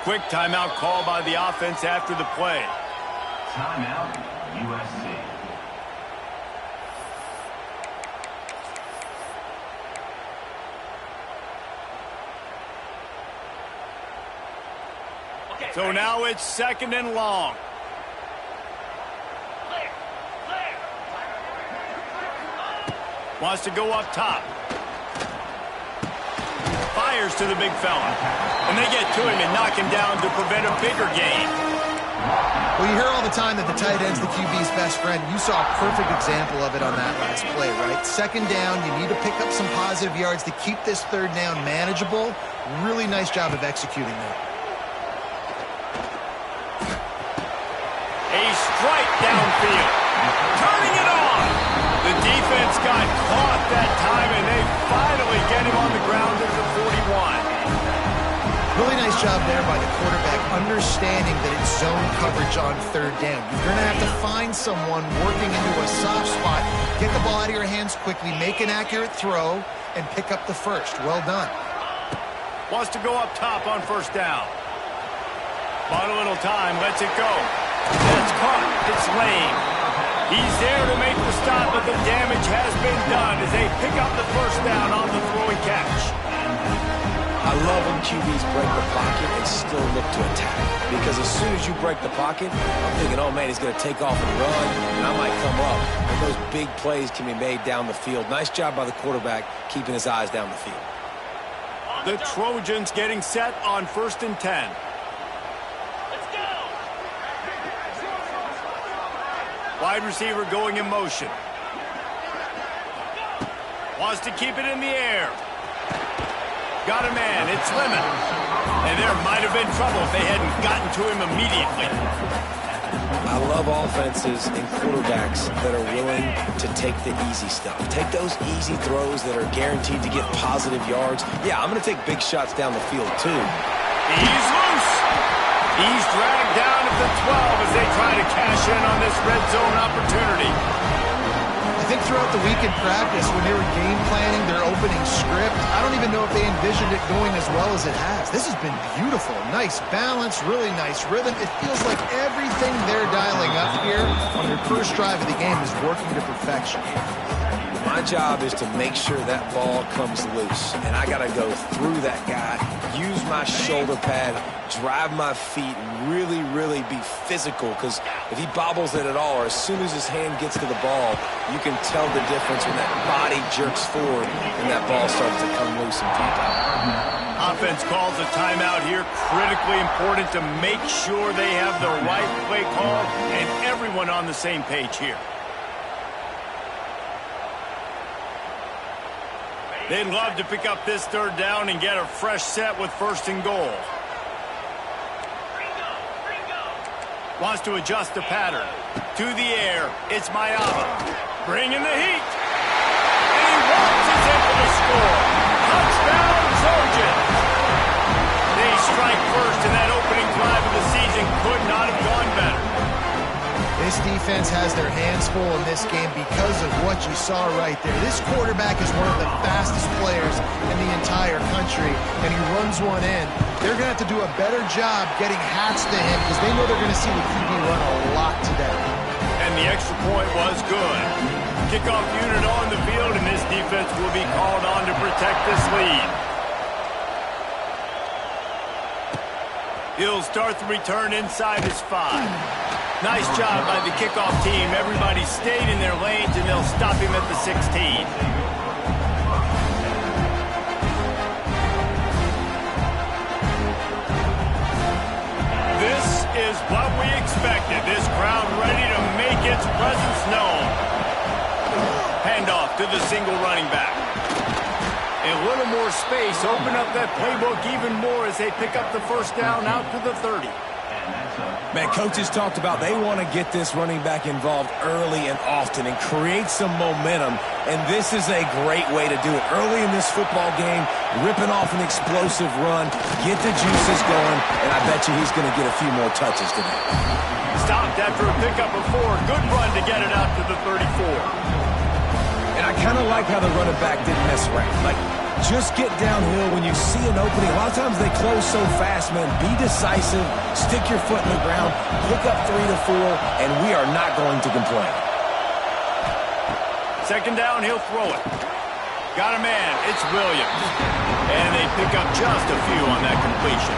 Quick timeout call by the offense after the play. Timeout, USC. So now it's 2nd and long. Wants to go up top. Fires to the big fella. And they get to him and knock him down to prevent a bigger gain. Well, you hear all the time that the tight end's the QB's best friend. You saw a perfect example of it on that last play, right? 2nd down, you need to pick up some positive yards to keep this 3rd down manageable. Really nice job of executing that. A strike downfield. Turning it on. The defense got caught that time, and they finally get him on the ground at the 41. Really nice job there by the quarterback, understanding that it's zone coverage on 3rd down. You're going to have to find someone working into a soft spot, get the ball out of your hands quickly, make an accurate throw, and pick up the first. Well done. Wants to go up top on 1st down. Bought a little time, lets it go. That's caught. It's lame. He's there to make the stop, but the damage has been done as they pick up the 1st down on the throwing catch. I love when QBs break the pocket and still look to attack. Because as soon as you break the pocket, I'm thinking, oh, man, he's going to take off and run, and I might come up. And those big plays can be made down the field. Nice job by the quarterback keeping his eyes down the field. The Trojans getting set on 1st and 10. Wide receiver going in motion. Wants to keep it in the air. Got a man. It's Lemon. And there might have been trouble if they hadn't gotten to him immediately. I love offenses and quarterbacks that are willing to take the easy stuff. Take those easy throws that are guaranteed to get positive yards. Yeah, I'm going to take big shots down the field, too. He's loose. He's dragged down at the 12 as they try to cash in on this red zone opportunity. I think throughout the week in practice, when they were game planning their opening script, I don't even know if they envisioned it going as well as it has. This has been beautiful. Nice balance, really nice rhythm. It feels like everything they're dialing up here on their first drive of the game is working to perfection. My job is to make sure that ball comes loose, and I got to go through that guy, use my shoulder pad, drive my feet, really, really be physical, because if he bobbles it at all, or as soon as his hand gets to the ball, you can tell the difference when that body jerks forward and that ball starts to come loose and deep out. Offense calls a timeout here. Critically important to make sure they have the right play call and everyone on the same page here. They'd love to pick up this 3rd down and get a fresh set with 1st and goal. Wants to adjust the pattern. To the air, it's Mayaba. Bringing the heat. And he waltzes in for the score. Touchdown, Trojans. They strike first, and that opening drive of the season could not have gone better. This defense has their hands full in this game because of what you saw right there. This quarterback is one of the fastest players in the entire country, and he runs one in. They're going to have to do a better job getting hats to him because they know they're going to see the QB run a lot today. And the extra point was good. Kickoff unit on the field, and this defense will be called on to protect this lead. He'll start the return inside his 5. Nice job by the kickoff team. Everybody stayed in their lanes, and they'll stop him at the 16. This is what we expected. This crowd ready to make its presence known. Handoff to the single running back. A little more space. Open up that playbook even more as they pick up the 1st down out to the 30. Man, coaches talked about they want to get this running back involved early and often and create some momentum, and this is a great way to do it. Early in this football game, ripping off an explosive run, get the juices going, and I bet you he's going to get a few more touches today. Stopped after a pickup of 4. Good run to get it out to the 34. And I kind of like how the running back didn't mess around. Like, Just get downhill when you see an opening. A lot of times they close so fast, man. Be decisive, stick your foot in the ground, pick up 3 to 4, and we are not going to complain. Second down, he'll throw it. Got a man, it's Williams. And they pick up just a few on that completion.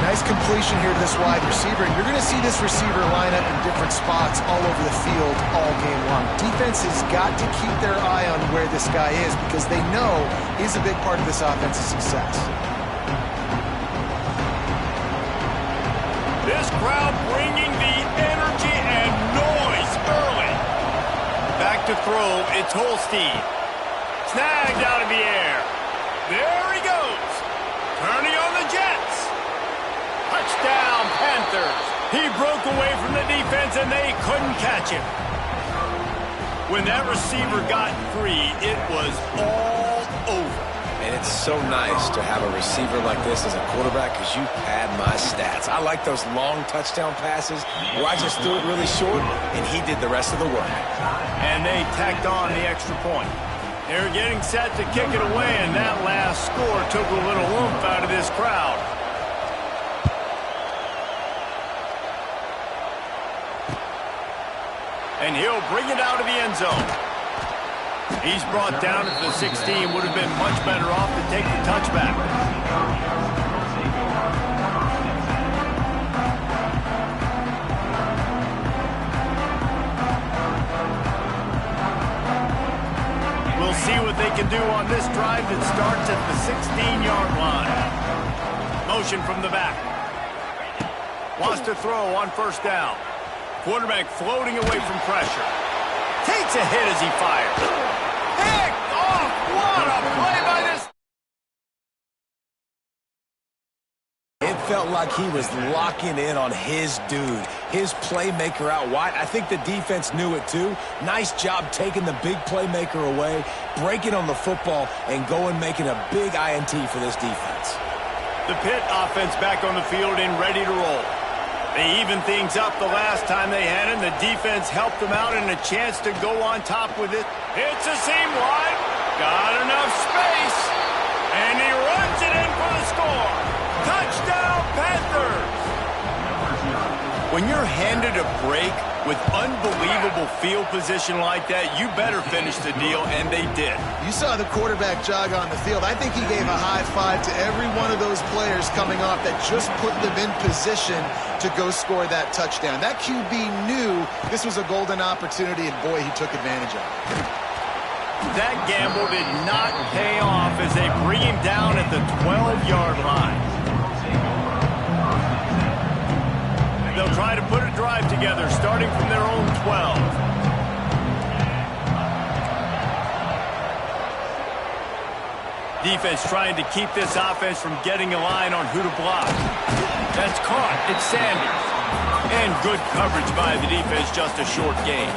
Nice completion here to this wide receiver. And you're going to see this receiver line up in different spots all over the field all game long. Defense has got to keep their eye on where this guy is because they know he's a big part of this offense's success. This crowd bringing the energy and noise early. Back to throw, it's Holstein. Snagged out of the air. There he goes. Turning on the Jets. Touchdown, Panthers. He broke away from the defense, and they couldn't catch him. When that receiver got free, it was all over. And it's so nice to have a receiver like this as a quarterback because you pad my stats. I like those long touchdown passes where I just threw it really short, and he did the rest of the work. And they tacked on the extra point. They're getting set to kick it away, and that last score took a little oomph out of this crowd. And he'll bring it out of the end zone. He's brought down at the 16. Would have been much better off to take the touchback. We'll see what they can do on this drive that starts at the 16-yard line. Motion from the back. Wants to throw on first down. Quarterback floating away from pressure. Takes a hit as he fires. Picked off! What a play by this! It felt like he was locking in on his dude, his playmaker out wide. I think the defense knew it too. Nice job taking the big playmaker away, breaking on the football, and going making a big INT for this defense. The Pitt offense back on the field and ready to roll. They evened things up the last time they had it, and the defense helped them out and a chance to go on top with it. It's a seam wide. Got enough space. And he runs it in for the score. Touchdown, Panthers! When you're handed a break with unbelievable field position like that, you better finish the deal, and they did. You saw the quarterback jog on the field. I think he gave a high five to every one of those players coming off that just put them in position to go score that touchdown. That QB knew this was a golden opportunity, and boy, he took advantage of it. That gamble did not pay off as they bring him down at the 12-yard line. They'll try to put a drive together, starting from their own 12. Defense trying to keep this offense from getting a line on who to block. That's caught. It's Sanders. And good coverage by the defense, just a short gain.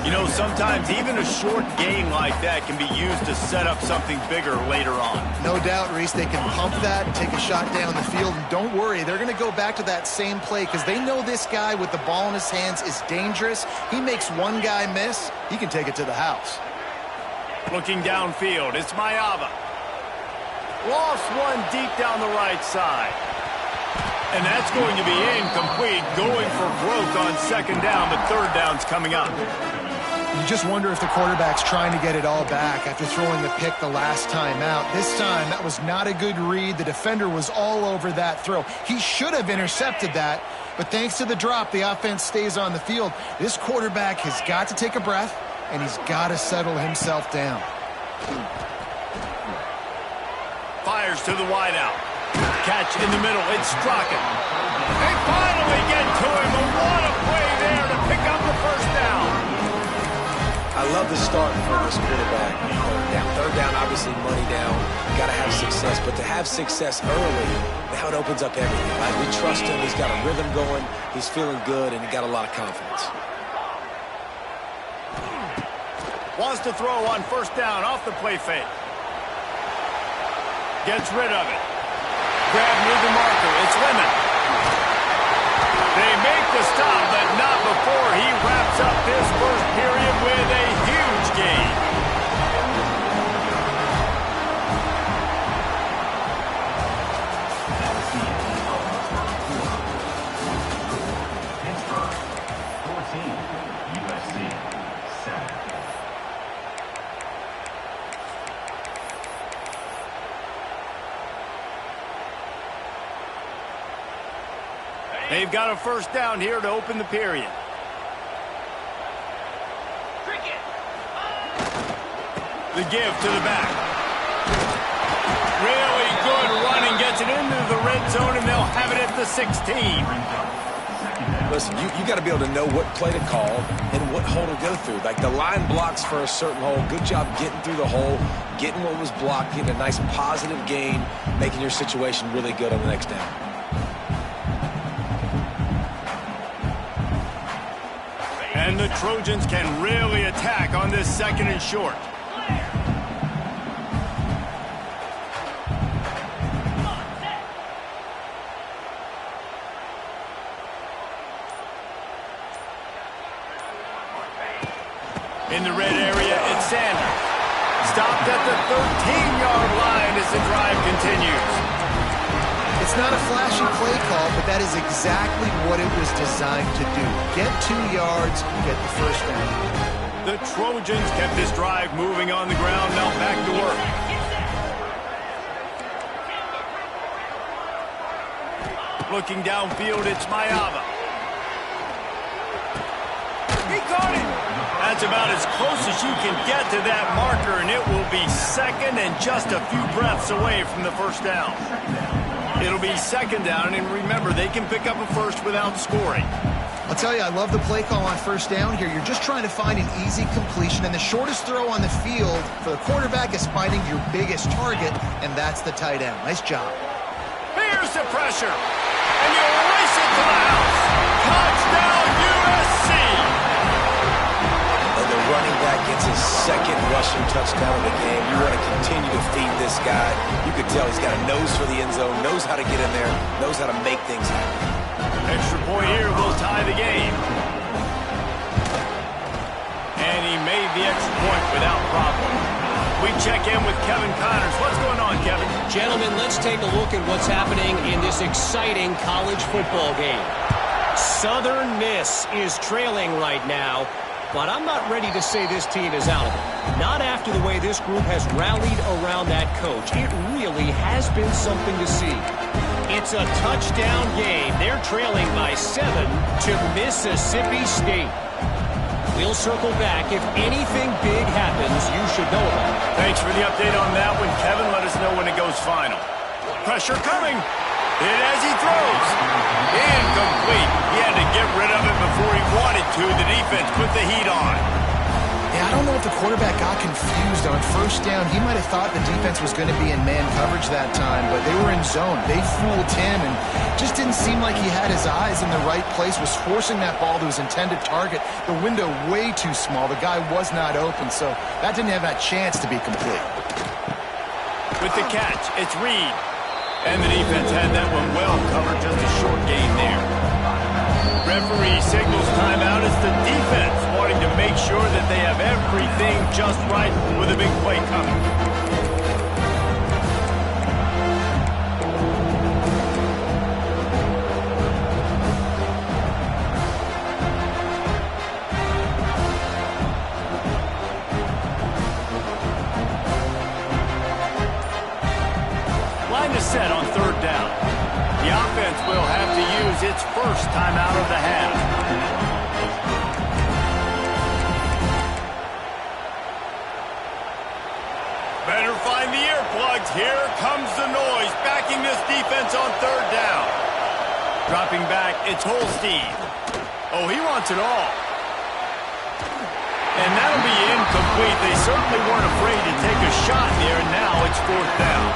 You know, sometimes even a short gain like that can be used to set up something bigger later on. No doubt, Reese, they can pump that and take a shot down the field. And don't worry, they're going to go back to that same play because they know this guy with the ball in his hands is dangerous. He makes one guy miss, he can take it to the house. Looking downfield, it's Mayava. Lost one deep down the right side. And that's going to be incomplete, going for broke on second down, but third down's coming up. You just wonder if the quarterback's trying to get it all back after throwing the pick the last time out. This time, that was not a good read. The defender was all over that throw. He should have intercepted that, but thanks to the drop, the offense stays on the field. This quarterback has got to take a breath, and he's got to settle himself down. Fires to the wideout. Catch in the middle. It's Strachan. They finally get to him. A lot of play there to pick up the first down. I love the start for this quarterback. Third down, obviously money down. Got to have success, but to have success early, now it opens up everything. Like, we trust him. He's got a rhythm going. He's feeling good, and he got a lot of confidence. Wants to throw on first down off the play fake. Gets rid of it. Grab near the marker. It's Lemon. They make the stop, but not before he wraps up this first period with a huge gain. They've got a first down here to open the period. The give to the back. Really good running. Gets it into the red zone, and they'll have it at the 16. Listen, you got to be able to know what play to call and what hole to go through. Like the line blocks for a certain hole. Good job getting through the hole, getting what was blocked, getting a nice positive gain, making your situation really good on the next down. And the Trojans can really attack on this second and short. In the red area, it's Sanders. Stopped at the 13-yard line as the drive continues. It's not a flashy play call, but that is exactly what it was designed to do. Get 2 yards, get the first down. The Trojans kept this drive moving on the ground. Now back to work. Looking downfield, it's Mayava. He caught him. That's about as close as you can get to that marker, and it will be second and just a few breaths away from the first down. It'll be second down, and remember, they can pick up a first without scoring. I'll tell you, I love the play call on first down here. You're just trying to find an easy completion, and the shortest throw on the field for the quarterback is finding your biggest target, and that's the tight end. Nice job. Here's the pressure, and you race it to the house. Touchdown, USC! And the running back gets his second rushing touchdown of the game. You want to continue to feed this guy. You could tell he's got a nose for the end zone, knows how to get in there, knows how to make things happen. Extra point here will tie the game. And he made the extra point without problem. We check in with Kevin Connors. What's going on, Kevin? Gentlemen, let's take a look at what's happening in this exciting college football game. Southern Miss is trailing right now, but I'm not ready to say this team is out of it. Not after the way this group has rallied around that coach. It really has been something to see. It's a touchdown game. They're trailing by 7 to Mississippi State. We'll circle back. If anything big happens, you should know about it. Thanks for the update on that one, Kevin. Let us know when it goes final. Pressure coming. Hit as he throws. Incomplete. He had to get rid of it before he wanted to. The defense put the heat on. Yeah, I don't know if the quarterback got confused on first down. He might have thought the defense was going to be in man coverage that time, but they were in zone. They fooled him and just didn't seem like he had his eyes in the right place, was forcing that ball to his intended target. The window way too small. The guy was not open, so that didn't have that chance to be complete. With the catch, it's Reed. And the defense had that one well covered, just a short gain there. Referee signals timeout. It's the defense wanting to make sure that they have everything just right with a big play coming. Line is set on third down. The offense will have to use its first timeout of the half. Better find the earplugs. Here comes the noise, backing this defense on third down. Dropping back, it's Holstein. Oh, he wants it all. And that'll be incomplete. They certainly weren't afraid to take a shot there, and now it's fourth down.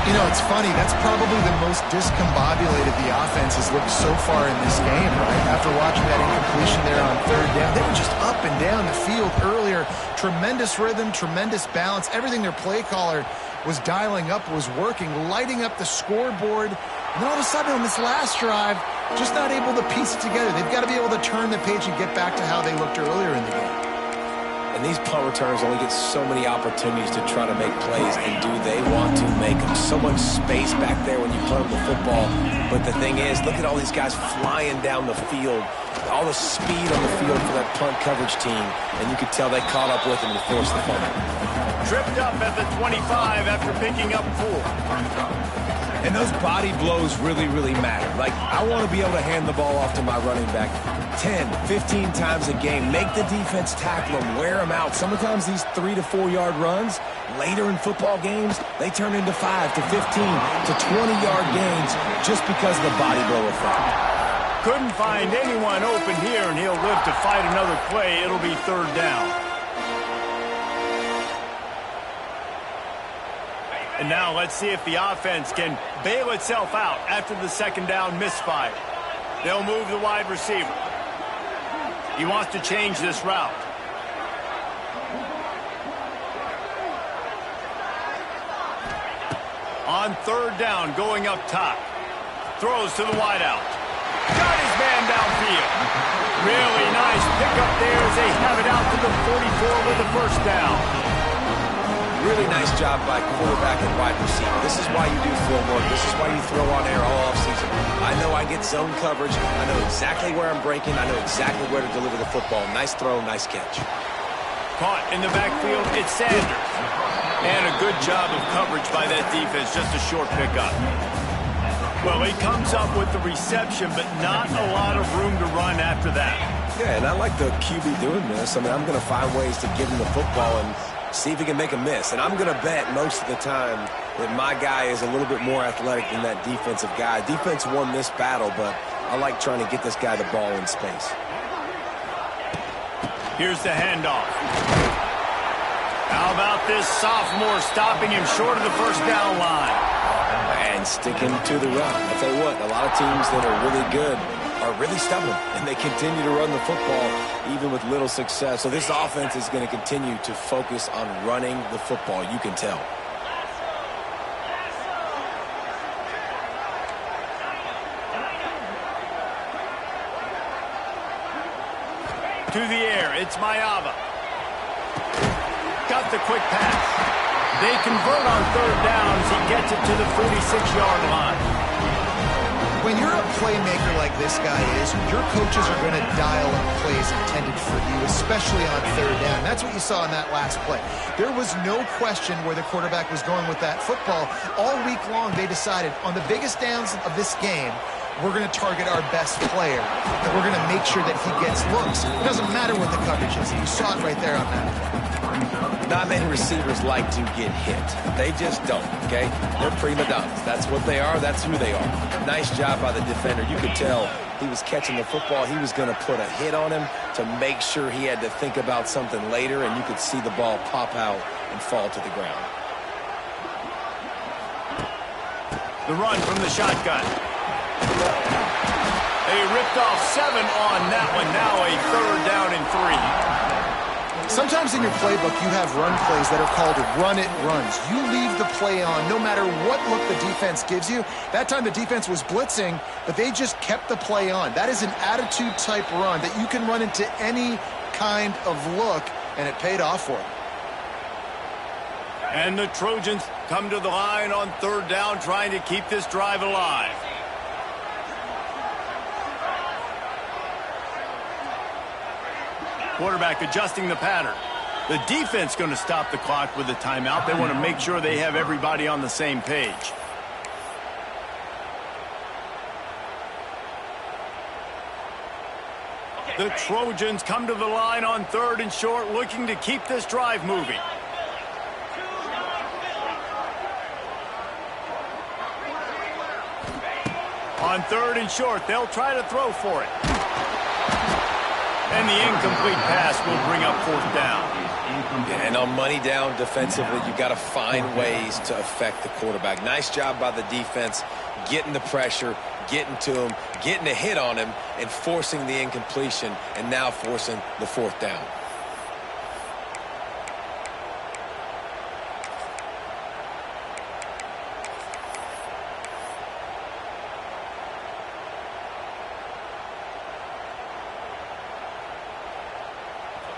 You know, it's funny. That's probably the most discombobulated the offense has looked so far in this game, right? After watching that incompletion there on third down, they were just up and down the field earlier. Tremendous rhythm, tremendous balance. Everything their play caller was dialing up was working, lighting up the scoreboard. And then all of a sudden on this last drive, just not able to piece it together. They've got to be able to turn the page and get back to how they looked earlier in the game. And these punt returners only get so many opportunities to try to make plays, and do they want to make them? So much space back there when you punt the football. But the thing is, look at all these guys flying down the field, all the speed on the field for that punt coverage team, and you could tell they caught up with them and forced the fumble. Tripped up at the 25 after picking up 4. And those body blows really, really matter. Like, I want to be able to hand the ball off to my running back 10, 15 times a game. Make the defense tackle them, wear them out. Sometimes these 3 to 4 yard runs, later in football games, they turn into 5 to 15 to 20-yard gains just because of the body blow effect. Couldn't find anyone open here, and he'll live to fight another play. It'll be 3rd down. And now let's see if the offense can bail itself out after the 2nd down misfire. They'll move the wide receiver. He wants to change this route. On 3rd down, going up top. Throws to the wideout. Got his man downfield. Really nice pickup there as they have it out to the 44 with the 1st down. Really nice job by quarterback and wide receiver. This is why you do film work. This is why you throw on air all offseason. I know I get zone coverage. I know exactly where I'm breaking. I know exactly where to deliver the football. Nice throw, nice catch. Caught in the backfield, it's Sanders. And a good job of coverage by that defense, just a short pickup. Well, he comes up with the reception, but not a lot of room to run after that. Yeah, and I like the QB doing this. I mean, I'm going to find ways to give him the football and see if he can make a miss. And I'm going to bet most of the time that my guy is a little bit more athletic than that defensive guy. Defense won this battle, but I like trying to get this guy the ball in space. Here's the handoff. How about this sophomore stopping him short of the 1st down line? And sticking to the run. I'll tell you what, a lot of teams that are really good are really stubborn, and they continue to run the football even with little success. So this offense is going to continue to focus on running the football. You can tell. To the air, it's Mayava. Got the quick pass. They convert on 3rd down as he gets it to the 46-yard line. When you're a playmaker like this guy is, your coaches are going to dial up plays intended for you, especially on 3rd down. That's what you saw in that last play. There was no question where the quarterback was going with that football. All week long, they decided on the biggest downs of this game, we're going to target our best player, and we're going to make sure that he gets looks. It doesn't matter what the coverage is. You saw it right there on that play. Not many receivers like to get hit. They just don't, okay? They're prima donnas. That's what they are. That's who they are. Nice job by the defender. You could tell he was catching the football. He was going to put a hit on him to make sure he had to think about something later, and you could see the ball pop out and fall to the ground. The run from the shotgun. They ripped off 7 on that one. Now a 3rd down and 3. Sometimes in your playbook, you have run plays that are called run-it runs. You leave the play on no matter what look the defense gives you. That time the defense was blitzing, but they just kept the play on. That is an attitude-type run that you can run into any kind of look, and it paid off for them. And the Trojans come to the line on 3rd down, trying to keep this drive alive. Quarterback adjusting the pattern. The defense going to stop the clock with a timeout. They want to make sure they have everybody on the same page. The Trojans come to the line on 3rd and short, looking to keep this drive moving. On 3rd and short, they'll try to throw for it. And the incomplete pass will bring up 4th down. Yeah, and on money down defensively, you got to find ways to affect the quarterback. Nice job by the defense, getting the pressure, getting to him, getting a hit on him, and forcing the incompletion, and now forcing the 4th down.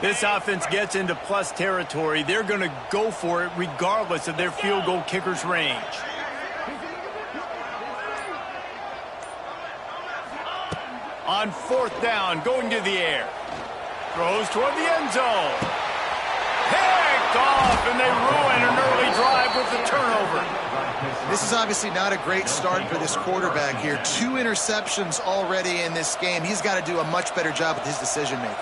This offense gets into plus territory. They're going to go for it regardless of their field goal kicker's range. On 4th down, going to the air. Throws toward the end zone. Picked off, and they ruin an early drive with the turnover. This is obviously not a great start for this quarterback here. 2 interceptions already in this game. He's got to do a much better job with his decision-making.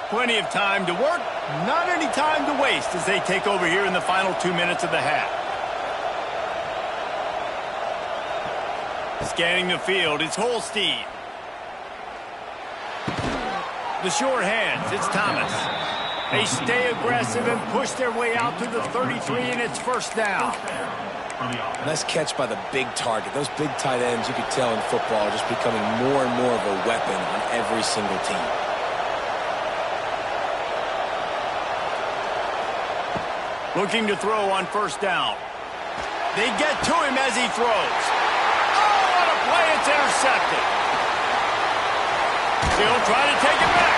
Plenty of time to work, not any time to waste as they take over here in the final 2 minutes of the half. Scanning the field, it's Holstein. The short hands, it's Thomas. They stay aggressive and push their way out to the 33, and it's first down. Nice catch by the big target. Those big tight ends, you could tell in football, are just becoming more and more of a weapon on every single team. Looking to throw on first down. They get to him as he throws. Oh, what a play. It's intercepted. They'll try to take it back.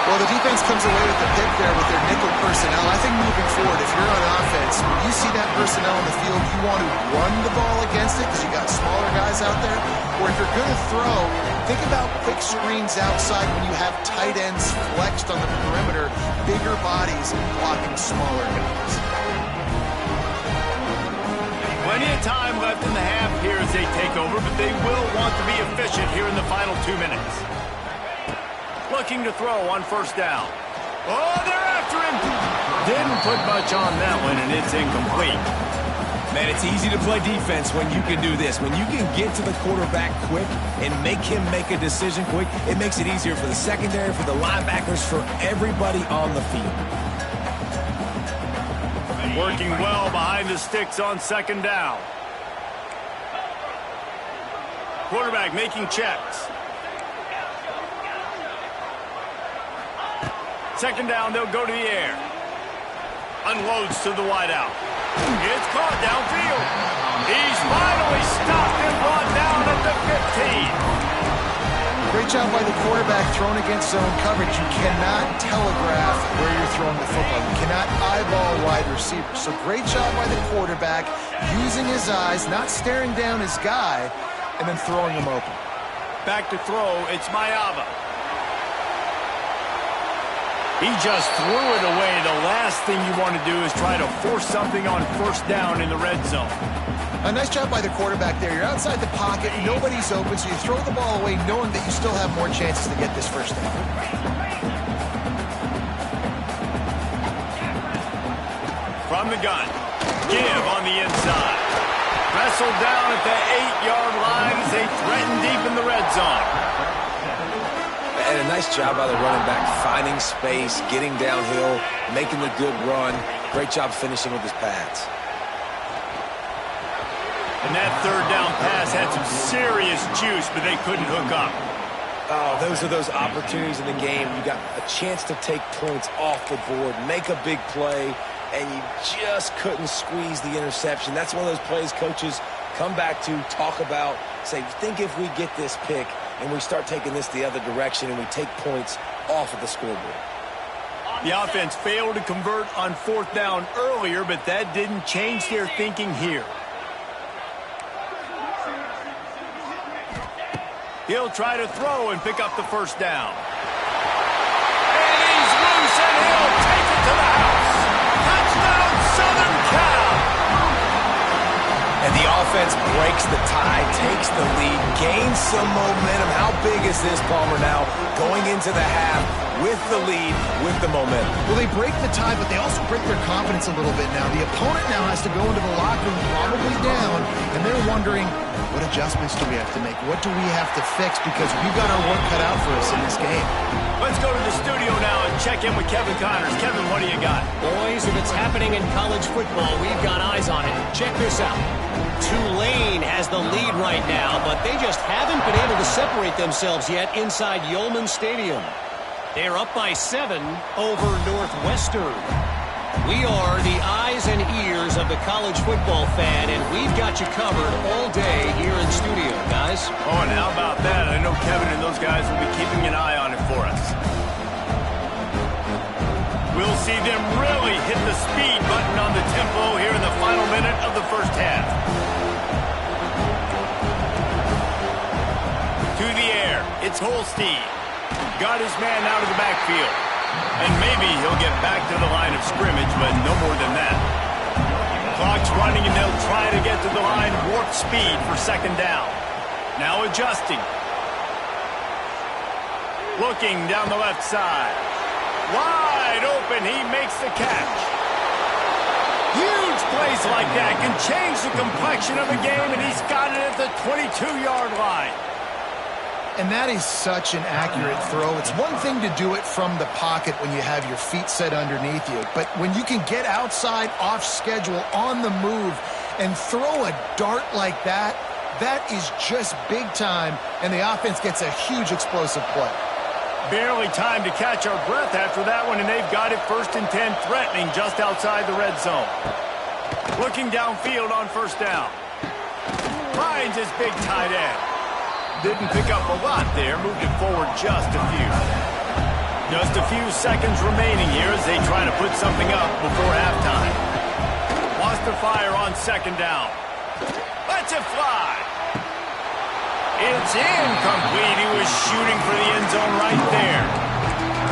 Well, the defense comes away with the pick there with their nickel personnel. I think moving forward, if you're on offense, when you see that personnel in the field, you want to run the ball against it because you got smaller guys out there. Or if you're going to throw, think about quick screens outside when you have tight ends flexed on the perimeter, bigger bodies blocking smaller guys. Plenty of time left in the half here as they take over, but they will want to be efficient here in the final 2 minutes. Looking to throw on first down. Oh, they're after him. Didn't put much on that one, and it's incomplete. Man, it's easy to play defense when you can do this. When you can get to the quarterback quick and make him make a decision quick, it makes it easier for the secondary, for the linebackers, for everybody on the field. Working well behind the sticks on second down. Quarterback making checks. Second down, they'll go to the air. Unloads to the wideout. It's caught downfield. He's finally stopped and brought down at the 15. Great job by the quarterback thrown against zone coverage. You cannot telegraph where you're throwing the football. You cannot eyeball wide receivers. So great job by the quarterback using his eyes, not staring down his guy, and then throwing him open. Back to throw, it's Mayava. He just threw it away. The last thing you want to do is try to force something on first down in the red zone. A nice job by the quarterback there. You're outside the pocket, nobody's open, so you throw the ball away knowing that you still have more chances to get this first down. From the gun, give on the inside. Wrestled down at the 8-yard line as they threaten deep in the red zone. And a nice job by the running back, finding space, getting downhill, making the good run. Great job finishing with his pads. And that third down pass had some serious juice, but they couldn't hook up. Oh, those are those opportunities in the game. You got a chance to take points off the board, make a big play, and you just couldn't squeeze the interception. That's one of those plays coaches come back to, talk about, say, think if we get this pick and we start taking this the other direction and we take points off of the scoreboard. The offense failed to convert on fourth down earlier, but that didn't change their thinking here. He'll try to throw and pick up the first down. And he's loose, and he'll take it to the house. Touchdown, Southern Cal! And the offense breaks the tie, takes the lead, gains some momentum. How big is this, Palmer, now? Going into the half with the lead, with the momentum. Well, they break the tie, but they also break their confidence a little bit now. The opponent now has to go into the locker room probably down, and they're wondering, what adjustments do we have to make? What do we have to fix? Because we've got our work cut out for us in this game. Let's go to the studio now and check in with Kevin Connors. Kevin, what do you got? Boys, if it's happening in college football, we've got eyes on it. Check this out. Tulane has the lead right now, but they just haven't been able to separate themselves yet inside Yulman Stadium. They're up by 7 over Northwestern. We are the eyes and ears of the college football fan, and we've got you covered all day here in studio, guys. Oh, and how about that? I know Kevin and those guys will be keeping an eye on it for us. We'll You'll see them really hit the speed button on the tempo here in the final minute of the first half. To the air, it's Holstein. Got his man out of the backfield. And maybe he'll get back to the line of scrimmage, but no more than that. Clock's running, and they'll try to get to the line warp speed for second down. Now adjusting. Looking down the left side. Wide open, he makes the catch. Huge plays like that can change the complexion of the game, and he's got it at the 22-yard line. And that is such an accurate throw. It's one thing to do it from the pocket when you have your feet set underneath you, but when you can get outside, off schedule, on the move, and throw a dart like that, that is just big time, and the offense gets a huge explosive play. Barely time to catch our breath after that one, and they've got it 1st and 10, threatening just outside the red zone. Looking downfield on first down. Finds his big tight end. Didn't pick up a lot there, moved it forward just a few. Just a few seconds remaining here as they try to put something up before halftime. Wants to fire on second down. Lets it fly. It's incomplete. He was shooting for the end zone right there.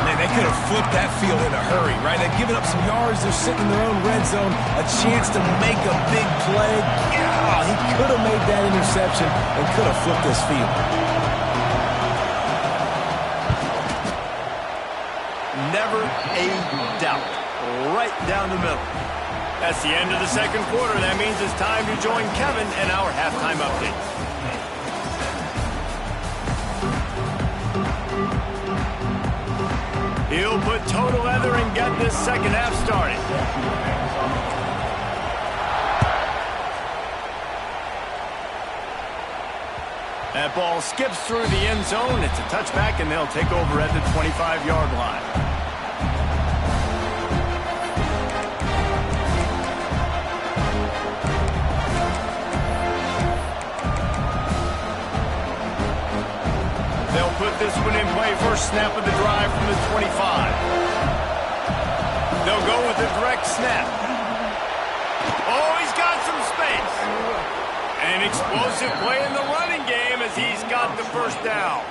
Man, they could have flipped that field in a hurry, right? They've given up some yards. They're sitting in their own red zone. A chance to make a big play. Yeah, he could have made that interception and could have flipped this field. Never a doubt. Right down the middle. That's the end of the second quarter. That means it's time to join Kevin in our halftime update. He'll put total leather and get this second half started. That ball skips through the end zone. It's a touchback, and they'll take over at the 25-yard line. They'll put this one in play. First snap of the drive from the 25. They'll go with a direct snap. Oh, he's got some space. An explosive play in the running game as he's got the first down.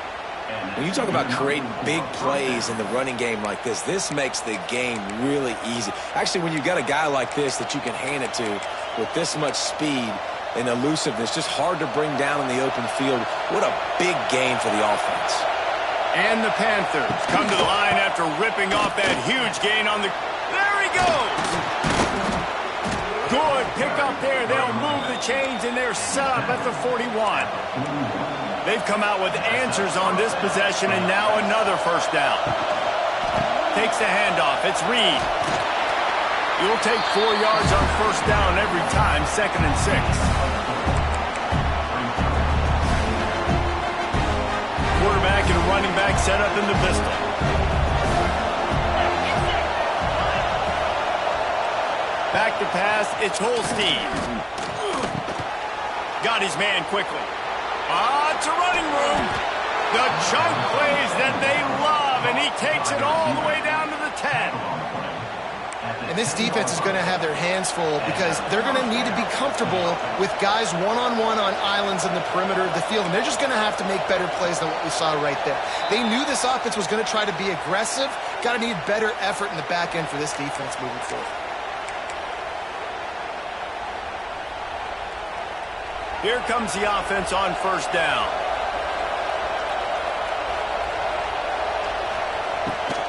When you talk about creating big plays in the running game like this makes the game really easy. Actually, when you got a guy like this that you can hand it to with this much speed and elusiveness, just hard to bring down in the open field. What a big game for the offense. And the Panthers come to the line after ripping off that huge gain on the... There he goes! Good pick up there. They'll move the chains, and they're set up at the 41. They've come out with answers on this possession, and now another first down. Takes the handoff. It's Reed. You'll take 4 yards on first down every time, 2nd and 6. Quarterback and running back set up in the pistol. Back to pass, it's Holstein. Got his man quickly. It's a running room. The chunk plays that they love, and he takes it all the way down to the 10. And this defense is going to have their hands full because they're going to need to be comfortable with guys one-on-one on islands in the perimeter of the field. And they're just going to have to make better plays than what we saw right there. They knew this offense was going to try to be aggressive. Got to need better effort in the back end for this defense moving forward. Here comes the offense on first down.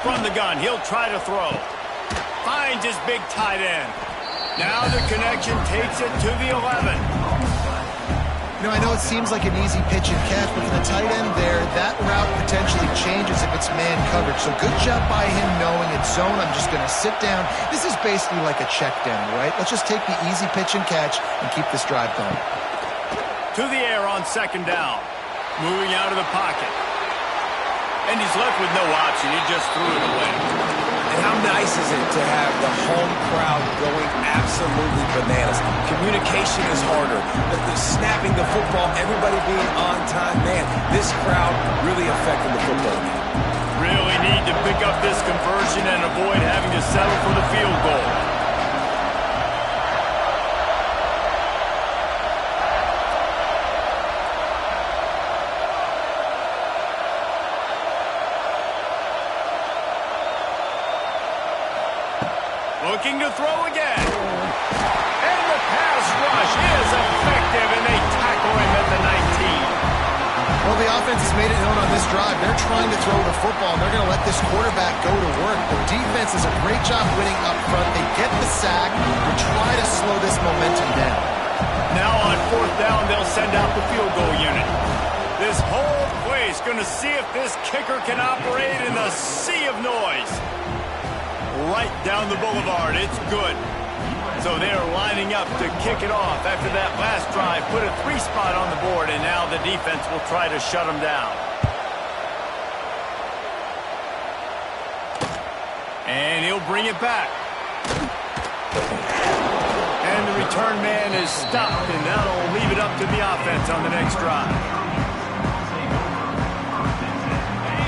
From the gun, he'll try to throw. Finds his big tight end. Now the connection takes it to the 11. You know, I know it seems like an easy pitch and catch, but for the tight end there, that route potentially changes if it's man coverage. So good job by him knowing it's zone. I'm just going to sit down. This is basically like a check down, right? Let's just take the easy pitch and catch and keep this drive going. To the air on second down. Moving out of the pocket. And he's left with no option. He just threw it away. And How nice is it to have the home crowd going absolutely bananas? Communication is harder. The snapping the football, everybody being on time. Man, this crowd really affecting the football game. Really need to pick up this conversion and avoid having to settle for the field goal. Looking to throw again. And the pass rush is effective, and they tackle him at the 19. Well, the offense has made it known on this drive. They're trying to throw the football, and they're going to let this quarterback go to work. The defense does a great job winning up front. They get the sack and try to slow this momentum down. Now on 4th down, they'll send out the field goal unit. This whole place going to see if this kicker can operate in the sea of noise. Right down the boulevard. It's good. So they're lining up to kick it off after that last drive. Put a 3-spot on the board, and now the defense will try to shut them down. And he'll bring it back. And the return man is stopped, and that'll leave it up to the offense on the next drive.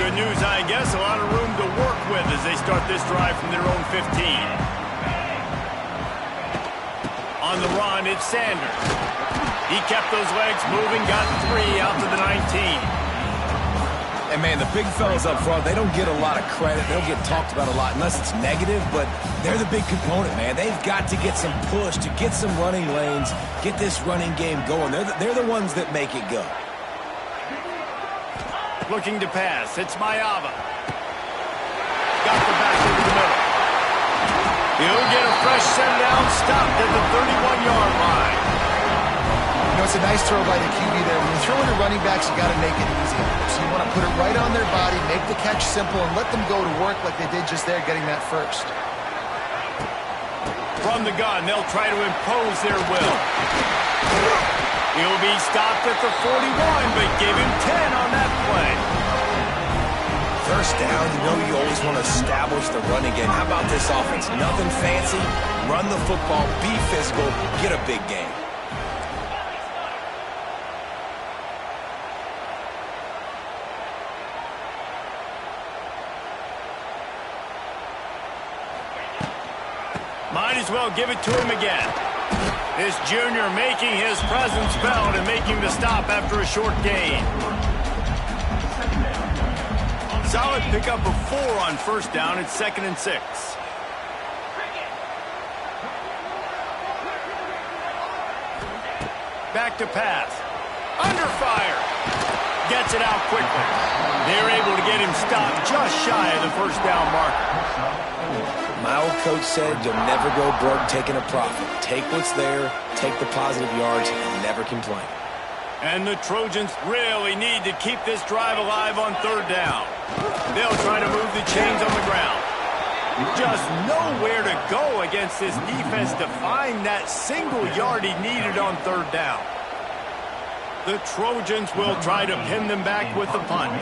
Good news, I guess. A lot of room to work with as they start this drive from their own 15. On the run, it's Sanders. He kept those legs moving, got 3 out to the 19. And, man, the big fellas up front, they don't get a lot of credit. They don't get talked about a lot unless it's negative, but they're the big component, man. They've got to get some push, to get some running lanes, get this running game going. They're the ones that make it go. Looking to pass. It's Mayava. Got the back over the middle. He'll get a fresh set down, stopped at the 31-yard line. You know, it's a nice throw by the QB there. When you throw into running backs, you got to make it easy on them. So you want to put it right on their body, make the catch simple, and let them go to work like they did just there, getting that first. From the gun, they'll try to impose their will. He'll be stopped at the 41, but give him 10 on that play. First down, you know you always want to establish the running game. How about this offense? Nothing fancy. Run the football, be physical, get a big game. Might as well give it to him again. This junior making his presence felt and making the stop after a short gain. Solid pickup of 4 on 1st down. It's 2nd and 6. Back to pass. Under fire. Gets it out quickly. They're able to get him stopped just shy of the 1st down marker. My old coach said you'll never go broke taking a profit. Take what's there, take the positive yards, and never complain. And the Trojans really need to keep this drive alive on 3rd down. They'll try to move the chains on the ground. Just nowhere to go against this defense to find that single yard he needed on 3rd down. The Trojans will try to pin them back with the punt.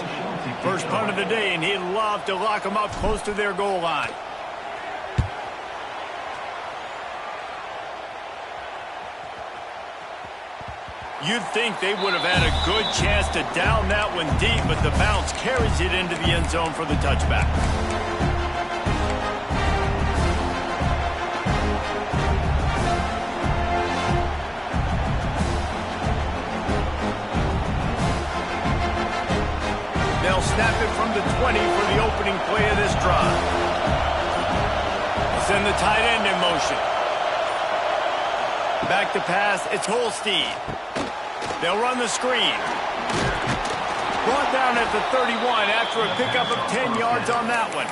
First punt of the day, and he'd love to lock them up close to their goal line. You'd think they would have had a good chance to down that one deep, but the bounce carries it into the end zone for the touchback. They'll snap it from the 20 for the opening play of this drive. Send the tight end in motion. Back to pass, it's Holstein. They'll run the screen. Brought down at the 31 after a pickup of 10 yards on that one.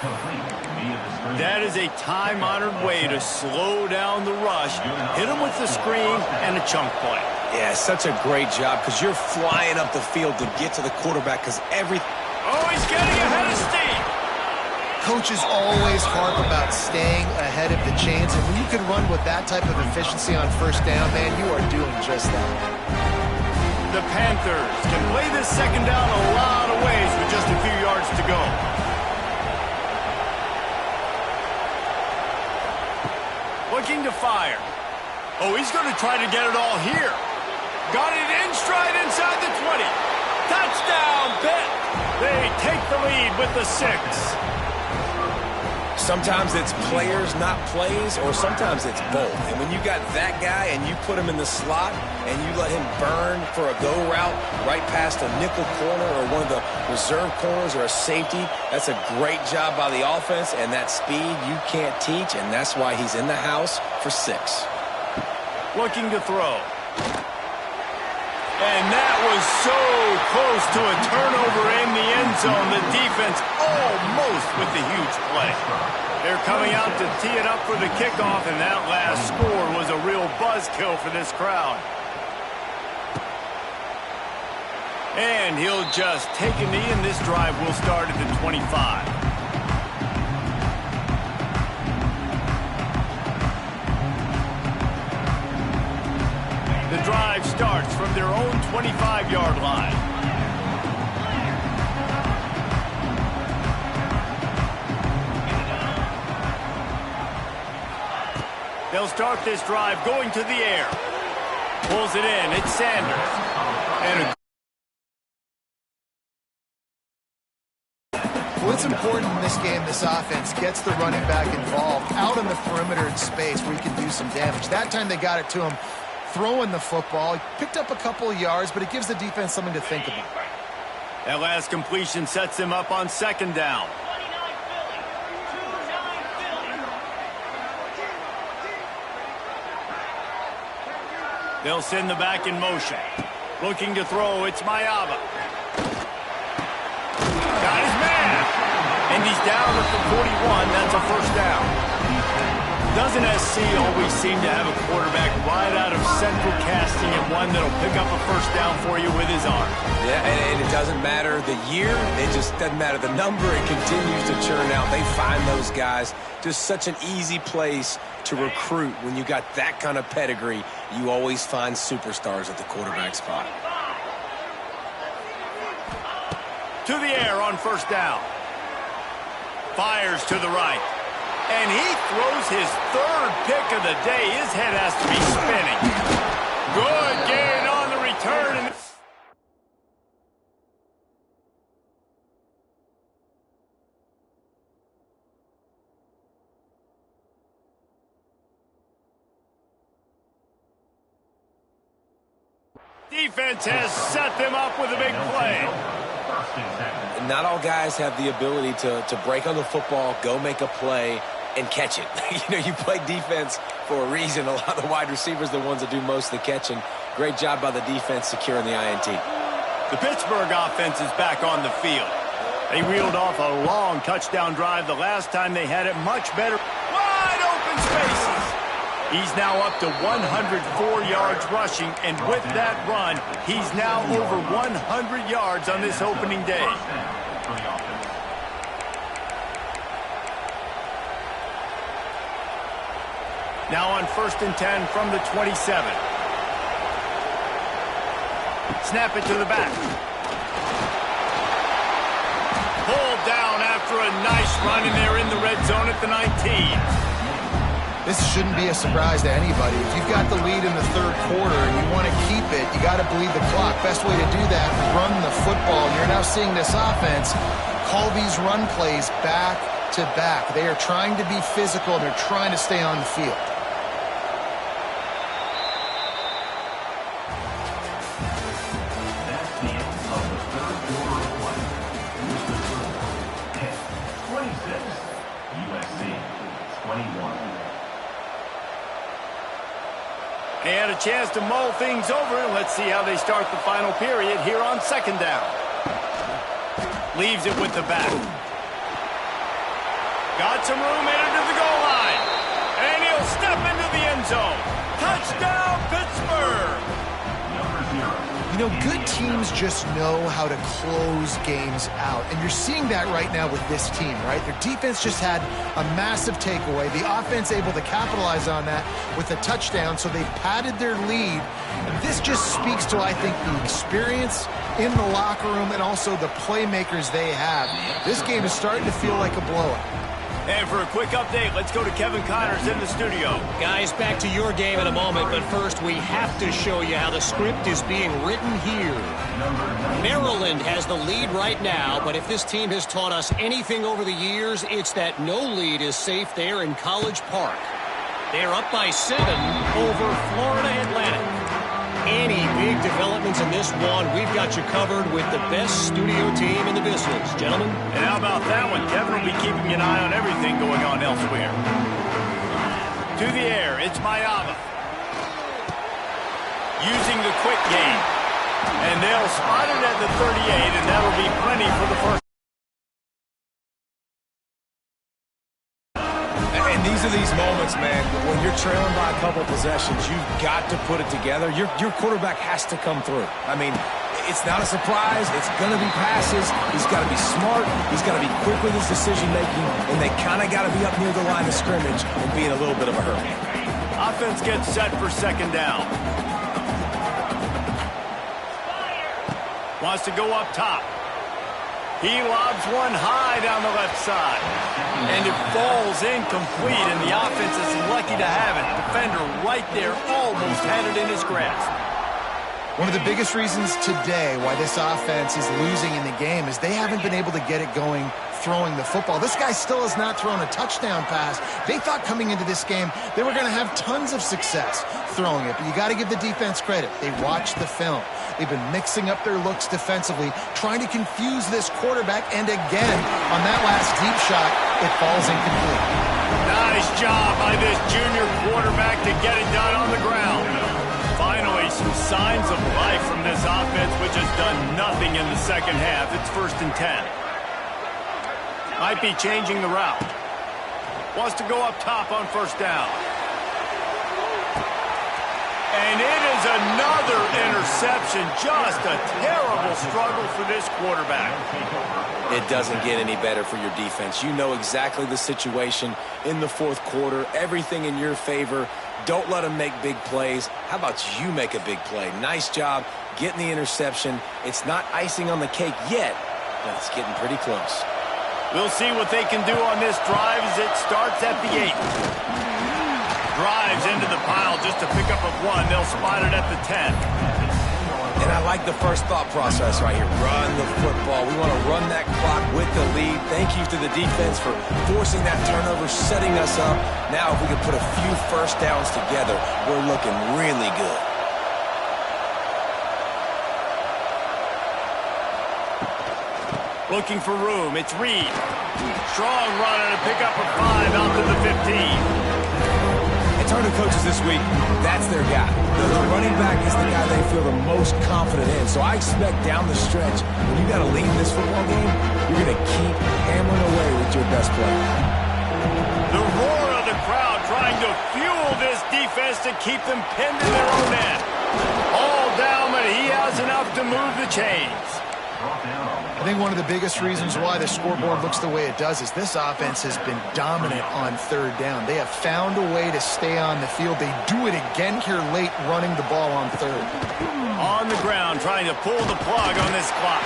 That is a time-honored way to slow down the rush, hit them with the screen, and a chunk play. Yeah, such a great job because you're flying up the field to get to the quarterback because Oh, he's getting ahead of steam. Coaches always harp about staying ahead of the chains, and when you can run with that type of efficiency on 1st down, man, you are doing just that. The Panthers can play this 2nd down a lot of ways with just a few yards to go. looking to fire. Oh, he's going to try to get it all here. Got it in stride inside the 20. Touchdown, Pitt. They take the lead with the 6. Sometimes it's players, not plays, or sometimes it's both. And when you got that guy and you put him in the slot and you let him burn for a go route right past a nickel corner or one of the reserve corners or a safety, that's a great job by the offense, and that speed you can't teach, and that's why he's in the house for 6. Looking to throw. And that was so close to a turnover in the end zone. The defense almost with the huge play. They're coming out to tee it up for the kickoff, and that last score was a real buzzkill for this crowd. And he'll just take a knee, and this drive will start at the 25. The drive starts from their own 25-yard line. They'll start this drive going to the air. Pulls it in. It's Sanders. And What's important in this game, this offense gets the running back involved out on the perimeter in space where he can do some damage. That time they got it to him throwing the football. He picked up a couple of yards, but it gives the defense something to think about. that last completion sets them up on 2nd down. They'll send the back in motion. Looking to throw, it's Mayava. Got his man. And he's down at the 41. That's a 1st down. Doesn't SC always seem to have a quarterback right out of central casting and one that'll pick up a 1st down for you with his arm? Yeah, and it doesn't matter the year. It just doesn't matter the number. It continues to churn out. They find those guys. Just such an easy place to recruit. When you got that kind of pedigree, you always find superstars at the quarterback spot. To the air on 1st down. Fires to the right. And he throws his 3rd pick of the day. His head has to be spinning. Good gain on the return. Defense has set them up with a big play. Not all guys have the ability to break on the football, go make a play, and catch it. You play defense for a reason. A lot of the wide receivers are the ones that do most of the catching. Great job by the defense securing the INT. The Pittsburgh offense is back on the field. They reeled off a long touchdown drive the last time they had it. Much better. Wide open spaces. He's now up to 104 yards rushing, and with that run, he's now over 100 yards on this opening day. Now on 1st and 10 from the 27. Snap it to the back. Pulled down after a nice run, and they're in the red zone at the 19. This shouldn't be a surprise to anybody. If you've got the lead in the 3rd quarter and you want to keep it, you got to bleed the clock. Best way to do that, run the football. You're now seeing this offense call these run plays back to back. They are trying to be physical. They're trying to stay on the field. That's the end of the 3rd quarter of play. Pitt 26, USC 21. They had a chance to mull things over. Let's see how they start the final period here on 2nd down. Leaves it with the back. Got some room in to the goal line. And he'll step into the end zone. Touchdown, Pittsburgh! Good teams just know how to close games out. And you're seeing that right now with this team, right? Their defense just had a massive takeaway. The offense able to capitalize on that with a touchdown, so they've padded their lead. And this just speaks to, I think, the experience in the locker room and also the playmakers they have. This game is starting to feel like a blowout. And for a quick update, let's go to Kevin Connors in the studio. Guys, back to your game in a moment, but first we have to show you how the script is being written here. Maryland has the lead right now, but if this team has taught us anything over the years, it's that no lead is safe there in College Park. They're up by 7 over Florida Atlantic. Any big developments in this one, we've got you covered with the best studio team in the business, gentlemen. And how about that one? Kevin will be keeping an eye on everything going on elsewhere. To the air, it's Mayava. Using the quick game. And they'll spot it at the 38, and that'll be plenty for the first. And these are these moments, man, when you're trailing by a couple possessions, you've got to put it together. Your quarterback has to come through. I mean, it's not a surprise. It's going to be passes. He's got to be smart. He's got to be quick with his decision-making, and they kind of got to be up near the line of scrimmage and be in a little bit of a hurry. Offense gets set for second down. Wants to go up top. He lobs one high down the left side. And it falls incomplete, and the offense is lucky to have it. Defender right there almost had it in his grasp. One of the biggest reasons today why this offense is losing in the game is they haven't been able to get it going throwing the football. This guy still has not thrown a touchdown pass. They thought coming into this game they were going to have tons of success throwing it, but you got to give the defense credit. They watched the film. They've been mixing up their looks defensively, trying to confuse this quarterback, and again, on that last deep shot, it falls incomplete. Nice job by this junior quarterback to get it done on the ground. Finally, some signs of life from this offense, which has done nothing in the second half. It's 1st and 10. Might be changing the route. Wants to go up top on 1st down. And it is another interception. Just a terrible struggle for this quarterback. It doesn't get any better for your defense. You know exactly the situation in the 4th quarter. Everything in your favor. Don't let them make big plays. How about you make a big play? Nice job getting the interception. It's not icing on the cake yet, but it's getting pretty close. We'll see what they can do on this drive as it starts at the 8. Drives into the pile just to pick up a 1. They'll spot it at the 10. And I like the first thought process right here. Run the football. We want to run that clock with the lead. Thank you to the defense for forcing that turnover, setting us up. Now if we can put a few first downs together, we're looking really good. Looking for room. It's Reed. Strong runner to pick up a 5 out to the 15. Turn to coaches this week, that's their guy. The running back is the guy they feel the most confident in. So I expect down the stretch, when you got to lead this football game, you're going to keep hammering away with your best player. The roar of the crowd trying to fuel this defense to keep them pinned in their own end. All down, but he has enough to move the chains. I think one of the biggest reasons why the scoreboard looks the way it does is this offense has been dominant on 3rd down. They have found a way to stay on the field. They do it again here late, running the ball on 3rd. On the ground, trying to pull the plug on this clock.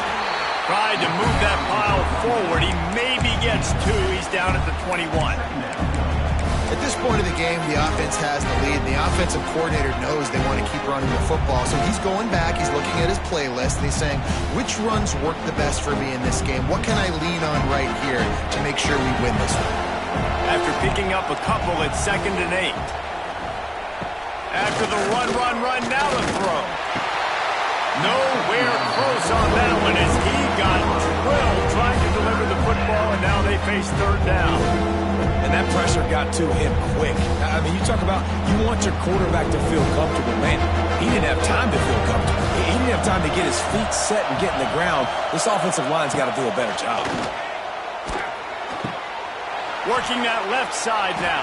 Tried to move that pile forward. He maybe gets 2. He's down at the 21. At this point of the game, the offense has the lead. The offensive coordinator knows they want to keep running the football. So he's going back, he's looking at his playlist, and he's saying, which runs work the best for me in this game? What can I lean on right here to make sure we win this one? After picking up a couple, it's 2nd and 8. After the run, now the throw. Nowhere close on that one as he got drilled trying to deliver the football, and now they face 3rd down. And that pressure got to him quick. I mean, you talk about you want your quarterback to feel comfortable. Man, he didn't have time to feel comfortable. He didn't have time to get his feet set and get in the ground. This offensive line's got to do a better job. Working that left side now.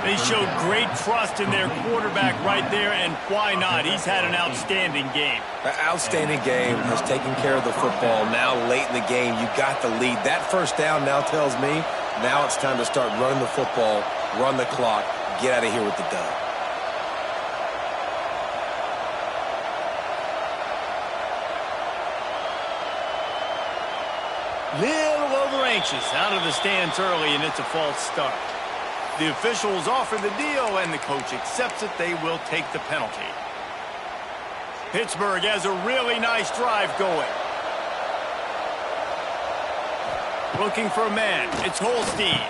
They showed great trust in their quarterback right there, and why not? He's had an outstanding game. An outstanding game, has taken care of the football. Now, late in the game, you got the lead. That 1st down now tells me now it's time to start running the football, run the clock, get out of here with the dub. Little over anxious, out of the stands early, and it's a false start. The officials offer the deal, and the coach accepts it. They will take the penalty. Pittsburgh has a really nice drive going. Looking for a man. It's Holstein.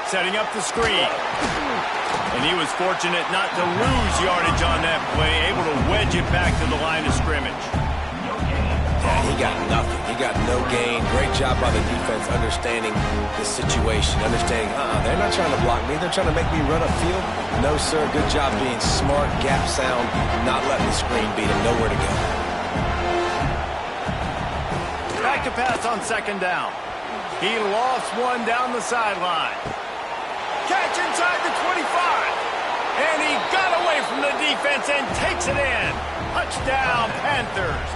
Setting up the screen. And he was fortunate not to lose yardage on that play, able to wedge it back to the line of scrimmage. Yeah, he got nothing. He got no gain. Great job by the defense understanding the situation, understanding, they're not trying to block me. They're trying to make me run upfield. No, sir. Good job being smart, gap sound, not letting the screen beat him. Nowhere to go. Back to pass on second down. He lost one down the sideline. Catch inside the 25. And he got away from the defense and takes it in. Touchdown, Panthers.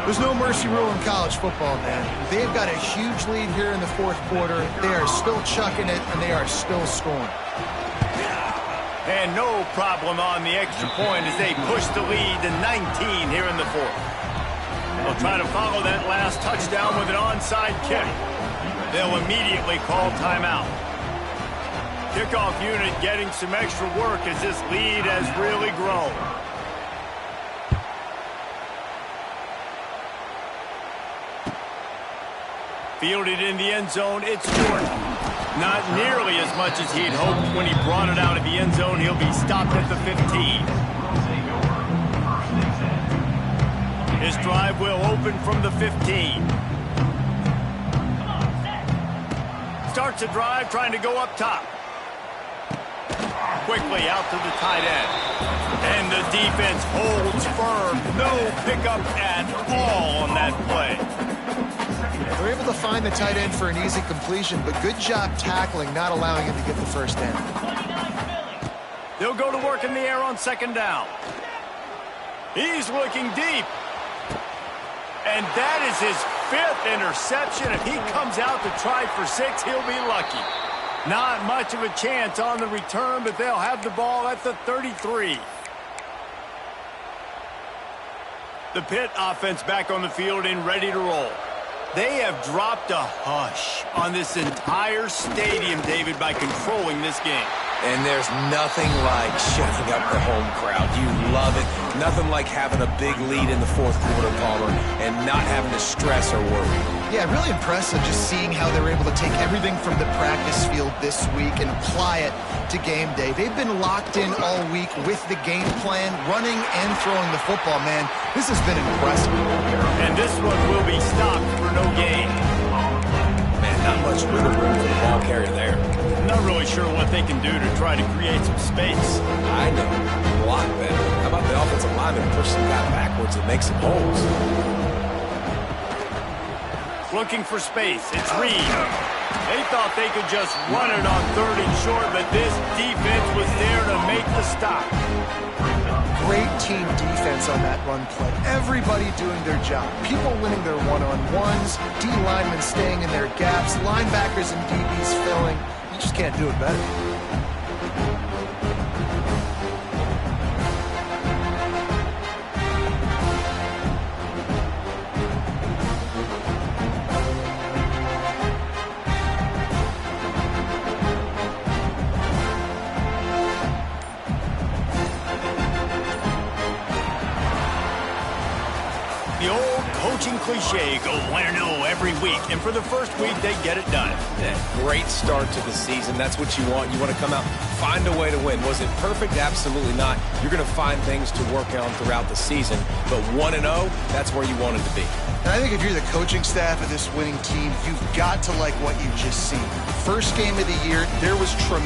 There's no mercy rule in college football, man. They've got a huge lead here in the fourth quarter. They are still chucking it, and they are still scoring. And no problem on the extra point as they push the lead to 19 here in the fourth. They'll try to follow that last touchdown with an onside kick. They'll immediately call timeout. Kickoff unit getting some extra work as this lead has really grown. Fielded in the end zone, it's Jordan. Not nearly as much as he'd hoped when he brought it out of the end zone. He'll be stopped at the 15. His drive will open from the 15. Starts a drive trying to go up top. Quickly out to the tight end. And the defense holds firm. No pickup at all on that play. They're able to find the tight end for an easy completion, but good job tackling, not allowing him to get the first down. They'll go to work in the air on second down. He's looking deep. And that is his 5th interception. If he comes out to try for 6, he'll be lucky. Not much of a chance on the return, but they'll have the ball at the 33. The Pitt offense back on the field and ready to roll. They have dropped a hush on this entire stadium, David, by controlling this game. And there's nothing like shutting up the home crowd. You love it. Nothing like having a big lead in the fourth quarter, Palmer, and not having to stress or worry. Yeah, really impressive just seeing how they were able to take everything from the practice field this week and apply it to game day. They've been locked in all week with the game plan, running and throwing the football, man. This has been impressive. And this one will be stopped for no gain. Man, not much wiggle room for the ball carrier there. Not really sure what they can do to try to create some space. I know. Block better. How about the offensive lineman push some guy backwards and make some holes? Looking for space. It's Reed. They thought they could just run it on 3rd and short, but this defense was there to make the stop. Great team defense on that run play. Everybody doing their job. People winning their one-on-ones, D linemen staying in their gaps, linebackers and DBs filling. You just can't do it better. The old coaching cliche, go win or no every week. And for the first week, they get it done. Yeah, great start to the season. That's what you want. You want to come out, find a way to win. Was it perfect? Absolutely not. You're going to find things to work on throughout the season. But 1-0, that's where you want it to be. And I think if you're the coaching staff of this winning team, you've got to like what you've just seen. First game of the year, there was tremendous